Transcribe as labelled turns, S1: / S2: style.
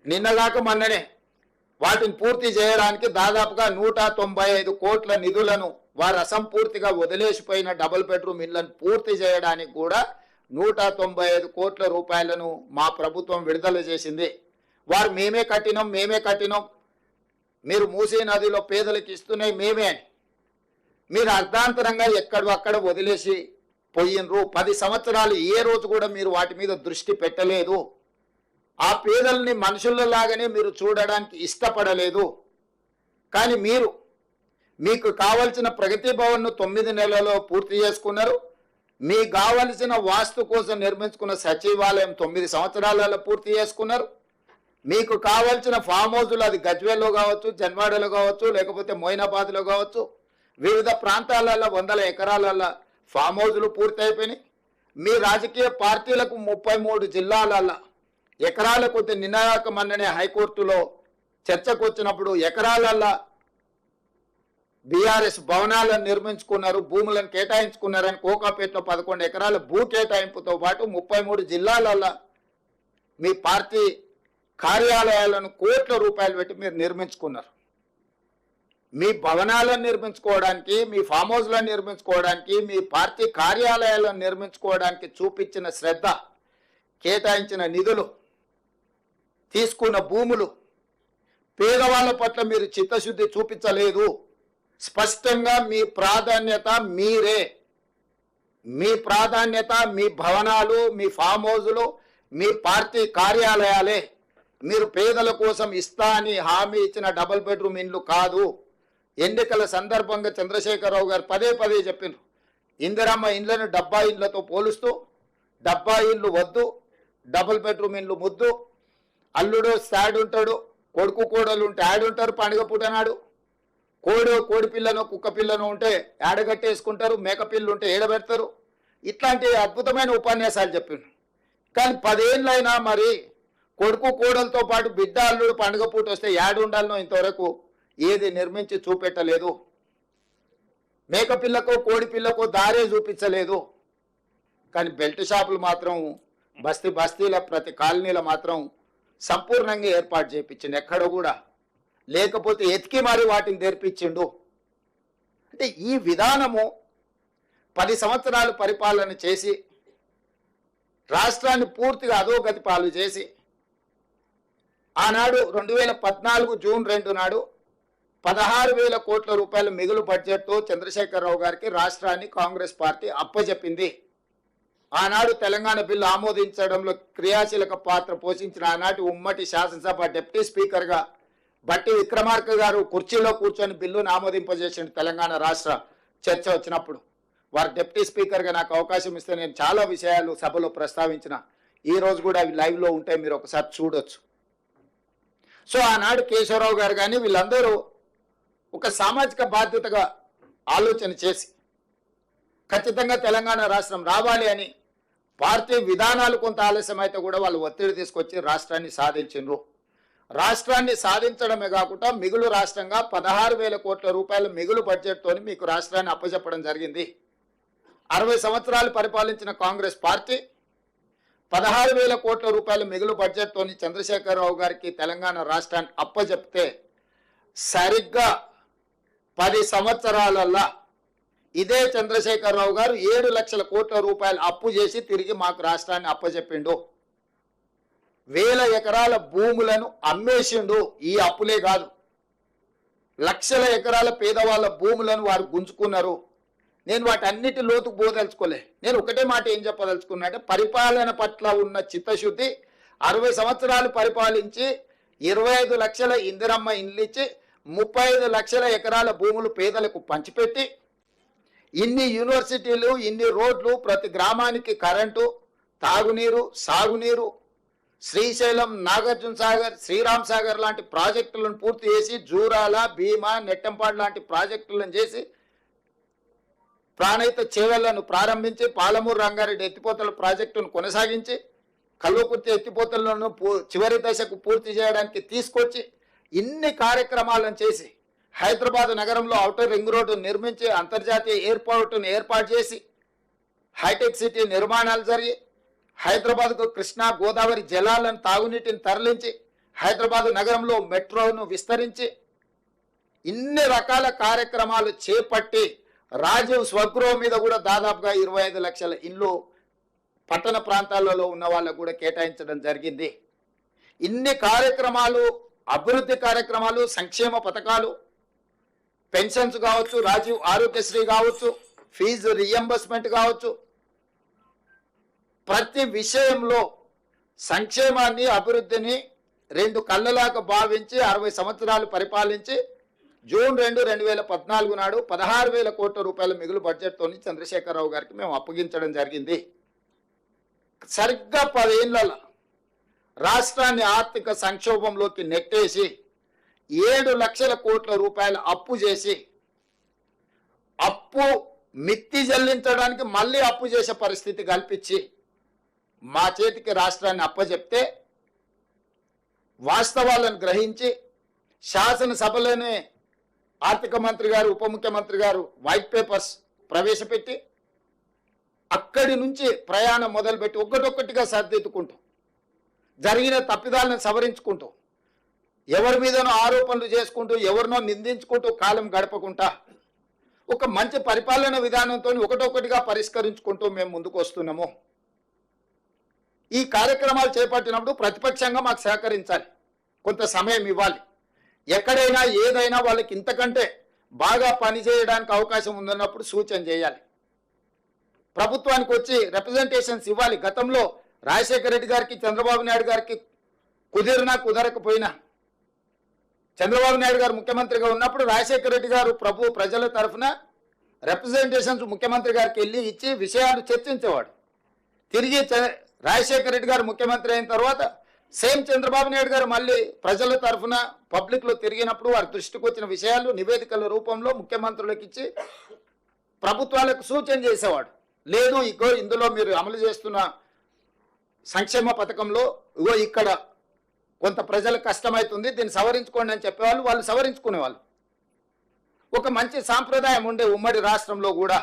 S1: నిన్నగాక మొన్ననే వాటిని పూర్తి చేయడానికి దాదాపుగా 195 కోట్ల నిధులను వారు అసంపూర్తిగా వదిలేసిపోయిన డబుల్ బెడ్రూమ్ ఇళ్లను పూర్తి చేయడానికి కూడా 195 కోట్ల రూపాయలను మా ప్రభుత్వం విడుదల చేసింది. వారు మేమే కట్టినాం, మీరు మూసీ నదిలో పేదలకు ఇస్తున్నాయి మేమే అని మీరు అర్ధాంతరంగా ఎక్కడక్కడ వదిలేసి పోయినరు. 10 సంవత్సరాలు ఏ రోజు కూడా మీరు వాటి మీద దృష్టి పెట్టలేదు. ఆ పేదల్ని మనుషులలాగానే మీరు చూడడానికి ఇష్టపడలేదు. కానీ మీకు కావలసిన ప్రగతి భవన్ను 9 నెలల్లో పూర్తి చేసుకున్నారు. మీకు కావలసిన వాస్తు కోసం నిర్మించుకున్న సచివాలయం 9 సంవత్సరాలలో పూర్తి చేసుకున్నారు. మీకు కావలసిన ఫామ్ హౌజులు అది గజ్వేల్లో కావచ్చు, జన్వాడలో కావచ్చు, లేకపోతే మొయినాబాద్లో కావచ్చు, వివిధ ప్రాంతాలలో 100 ఎకరాలలో ఫామ్ హౌజులు పూర్తి అయిపోయినాయి. మీ రాజకీయ పార్టీలకు 33 జిల్లాలలో ఎకరాల కొద్ది నిన్నగాకమన్ననే హైకోర్టులో చర్చకు వచ్చినప్పుడు ఎకరాలల్లో బీఆర్ఎస్ భవనాలను నిర్మించుకున్నారు, భూములను కేటాయించుకున్నారని కోకాపేటలో 11 ఎకరాల భూ కేటాయింపుతో పాటు 33 జిల్లాలలో మీ పార్టీ కార్యాలయాలను కోట్ల రూపాయలు పెట్టి మీరు నిర్మించుకున్నారు. మీ భవనాలను నిర్మించుకోవడానికి, మీ ఫామ్ హౌస్లను నిర్మించుకోవడానికి, మీ పార్టీ కార్యాలయాలను నిర్మించుకోవడానికి చూపించిన శ్రద్ధ, కేటాయించిన నిధులు, తీసుకున్న భూములు, పేదవాళ్ళ పట్ల మీరు చిత్తశుద్ధి చూపించలేదు. స్పష్టంగా మీ ప్రాధాన్యత మీరే. మీ ప్రాధాన్యత మీ భవనాలు, మీ ఫామ్ హౌజులు, మీ పార్టీ కార్యాలయాలే. మీరు పేదల కోసం ఇస్తా అని హామీ ఇచ్చిన డబుల్ బెడ్రూమ్ ఇండ్లు కాదు. ఎన్నికల సందర్భంగా చంద్రశేఖరరావు గారు పదే చెప్పినారు, ఇందిరమ్మ ఇండ్లను డబ్బా ఇండ్లతో పోలుస్తూ డబ్బా ఇండ్లు వద్దు, డబుల్ బెడ్రూమ్ ఇండ్లు ముద్దు. అల్లుడు సాడ్ ఉంటాడు, కొడుకు కోడలు ఉంటే ఆడుంటారు. పండుగ పూటనాడు కోడి పిల్లను కుక్క పిల్లను ఉంటే ఆడగట్టేసుకుంటారు, మేక పిల్లు ఉంటే ఏడబెడతారు. ఇట్లాంటి అద్భుతమైన ఉపన్యాసాలు చెప్పిండు. కానీ 10 ఏళ్ళైనా మరి కొడుకు కోడలతో పాటు బిడ్డ అల్లుడు పండుగ పూట వస్తే ఉండాలనో ఇంతవరకు ఏది నిర్మించి చూపెట్టలేదు. మేక పిల్లకు కోడి పిల్లకు దారే చూపించలేదు. కానీ బెల్ట్ షాపులు మాత్రం బస్తీల ప్రతి కాలనీలో మాత్రం సంపూర్ణంగా ఏర్పాటు చేయించిండు. ఎక్కడ కూడా లేకపోతే ఎతికి మరి వాటిని తెరిపించిండు. అంటే ఈ విధానము 10 సంవత్సరాలు పరిపాలన చేసి రాష్ట్రాన్ని పూర్తిగా అధోగతి పాలు చేసి ఆనాడు 2014 జూన్ 2 నాడు 16,000 కోట్ల రూపాయల మిగులు బడ్జెట్తో చంద్రశేఖరరావు గారికి రాష్ట్రాన్ని కాంగ్రెస్ పార్టీ అప్పజెప్పింది. ఆనాడు తెలంగాణ బిల్లు ఆమోదించడంలో క్రియాశీలక పాత్ర పోషించిన ఆనాటి ఉమ్మడి శాసనసభ డిప్యూటీ స్పీకర్గా బట్టి విక్రమార్క గారు కుర్చీలో కూర్చొని బిల్లును ఆమోదింపజేసిన తెలంగాణ రాష్ట్ర చర్చ వచ్చినప్పుడు వారు డిప్యూటీ స్పీకర్గా నాకు అవకాశం ఇస్తే నేను చాలా విషయాలు సభలో ప్రస్తావించిన. ఈ రోజు కూడా అవి లైవ్లో ఉంటే మీరు ఒకసారి చూడొచ్చు. సో ఆనాడు కేశవరావు గారు కానీ వీళ్ళందరూ ఒక సామాజిక బాధ్యతగా ఆలోచన చేసి ఖచ్చితంగా తెలంగాణ రాష్ట్రం రావాలి అని పార్టీ విధానాలు కొంత ఆలస్యం అయితే కూడా వాళ్ళు ఒత్తిడి తీసుకొచ్చి రాష్ట్రాన్ని సాధించిండ్రు. రాష్ట్రాన్ని సాధించడమే కాకుండా మిగులు రాష్ట్రంగా 16,000 కోట్ల రూపాయల మిగులు బడ్జెట్తో మీకు రాష్ట్రాన్ని అప్పచెప్పడం జరిగింది. 60 సంవత్సరాలు పరిపాలించిన కాంగ్రెస్ పార్టీ 16,000 కోట్ల రూపాయల మిగులు బడ్జెట్తో చంద్రశేఖరరావు గారికి తెలంగాణ రాష్ట్రాన్ని అప్పచెప్తే సరిగ్గా 10 సంవత్సరాలల్లా ఇదే చంద్రశేఖరరావు గారు 7 లక్షల కోట్ల రూపాయలు అప్పు చేసి తిరిగి మాకు రాష్ట్రాన్ని అప్పచెప్పిండు. 1000 ఎకరాల భూములను అమ్మేసిండు. ఈ అప్పులే కాదు, లక్షల ఎకరాల పేదవాళ్ళ భూములను వారు గుంజుకున్నారు. నేను వాటన్నిటి లోతుకు పోదలుచుకోలే. నేను ఒకటే మాట ఏం చెప్పదలుచుకున్నా అంటే పరిపాలన పట్ల ఉన్న చిత్తశుద్ధి 60 సంవత్సరాలు పరిపాలించి 25 లక్షల ఇందిరమ్మ ఇండ్లు ఇచ్చి 35 లక్షల ఎకరాల భూములు పేదలకు పంచిపెట్టి ఇన్ని యూనివర్సిటీలు, ఇన్ని రోడ్లు, ప్రతి గ్రామానికి కరెంటు, తాగునీరు, సాగునీరు, శ్రీశైలం, నాగార్జున సాగర్, శ్రీరామ్ సాగర్ లాంటి ప్రాజెక్టులను పూర్తి చేసి జూరాల, భీమా, నెట్టంపాడు లాంటి ప్రాజెక్టులను చేసి ప్రాణహిత చేవెళ్లను ప్రారంభించి పాలమూరు రంగారెడ్డి ఎత్తిపోతల ప్రాజెక్టును కొనసాగించి కల్వకుర్తి ఎత్తిపోతలను చివరి దశకు పూర్తి చేయడానికి తీసుకొచ్చి ఇన్ని కార్యక్రమాలను చేసి హైదరాబాద్ నగరంలో ఔటర్ రింగ్ రోడ్డు నిర్మించి అంతర్జాతీయ ఎయిర్పోర్టును ఏర్పాటు చేసి హైటెక్ సిటీ నిర్మాణాలు జరిగి హైదరాబాద్కు కృష్ణా గోదావరి జలాలను తాగునీటిని తరలించి హైదరాబాద్ నగరంలో మెట్రోను విస్తరించి ఇన్ని రకాల కార్యక్రమాలు చేపట్టి రాజీవ్ స్వగృహం మీద కూడా దాదాపుగా 25 లక్షల ఇల్లు పట్టణ ప్రాంతాలలో ఉన్న వాళ్ళకు కూడా కేటాయించడం జరిగింది. ఇన్ని కార్యక్రమాలు, అభివృద్ధి కార్యక్రమాలు, సంక్షేమ పథకాలు, పెన్షన్స్ కావచ్చు, రాజీవ్ ఆరోగ్యశ్రీ కావచ్చు, ఫీజు రియంబర్స్మెంట్ కావచ్చు, ప్రతి విషయంలో సంక్షేమాన్ని, అభివృద్ధిని రెండు కళ్ళలాగా భావించి 60 సంవత్సరాలు పరిపాలించి జూన్ 2, 2014 నాడు 16,000 కోట్ల రూపాయల మిగులు బడ్జెట్తో చంద్రశేఖరరావు గారికి మేము అప్పగించడం జరిగింది. సరిగ్గా 10 ఏళ్లలో రాష్ట్రాన్ని ఆర్థిక సంక్షోభంలోకి నెట్టేసి 7 లక్షల కోట్ల రూపాయల అప్పు చేసి అప్పు మిత్తి చెల్లించడానికి మళ్ళీ అప్పు చేసే పరిస్థితి కల్పించి మా చేతికి రాష్ట్రాన్ని అప్పచెప్తే వాస్తవాలను గ్రహించి శాసనసభలోనే ఆర్థిక మంత్రి గారు, ఉప ముఖ్యమంత్రి గారు వైట్ పేపర్స్ ప్రవేశపెట్టి అక్కడి నుంచి ప్రయాణం మొదలుపెట్టి ఒక్కటొక్కటిగా సర్దిద్దుకుంటూ జరిగిన తప్పిదాలను సవరించుకుంటూ ఎవరి మీదనో ఆరోపణలు చేసుకుంటూ ఎవరినో నిందించుకుంటూ కాలం గడపకుండా ఒక మంచి పరిపాలన విధానంతో ఒకటొక్కటిగా పరిష్కరించుకుంటూ మేము ముందుకు వస్తున్నాము. ఈ కార్యక్రమాలు చేపట్టినప్పుడు ప్రతిపక్షంగా మాకు సహకరించాలి, కొంత సమయం ఇవ్వాలి. ఎక్కడైనా ఏదైనా వాళ్ళకి ఇంతకంటే బాగా పనిచేయడానికి అవకాశం ఉందన్నప్పుడు సూచన చేయాలి. ప్రభుత్వానికి వచ్చి రిప్రజెంటేషన్స్ ఇవ్వాలి. గతంలో రాజశేఖర రెడ్డి గారికి, చంద్రబాబు నాయుడు గారికి కుదిరినా కుదరకపోయినా చంద్రబాబు నాయుడు గారు ముఖ్యమంత్రిగా ఉన్నప్పుడు రాజశేఖర రెడ్డి గారు ప్రజల తరఫున రిప్రజెంటేషన్స్ ముఖ్యమంత్రి గారికి వెళ్ళి ఇచ్చి విషయాలు చర్చించేవాడు. తిరిగి రాజశేఖర రెడ్డి గారు ముఖ్యమంత్రి అయిన తర్వాత సేమ్ చంద్రబాబు నాయుడు గారు మళ్ళీ ప్రజల తరఫున పబ్లిక్లో తిరిగినప్పుడు వారి దృష్టికి వచ్చిన విషయాలు నివేదికల రూపంలో ముఖ్యమంత్రులకు ఇచ్చి ప్రభుత్వాలకు సూచన చేసేవాడు. లేదు, ఇగో ఇందులో మీరు అమలు చేస్తున్న సంక్షేమ పథకంలో ఇగో ఇక్కడ కొంత ప్రజలకు కష్టమవుతుంది, దీన్ని సవరించుకోండి అని చెప్పేవాళ్ళు. వాళ్ళు సవరించుకునేవాళ్ళు. ఒక మంచి సాంప్రదాయం ఉండే ఉమ్మడి రాష్ట్రంలో కూడా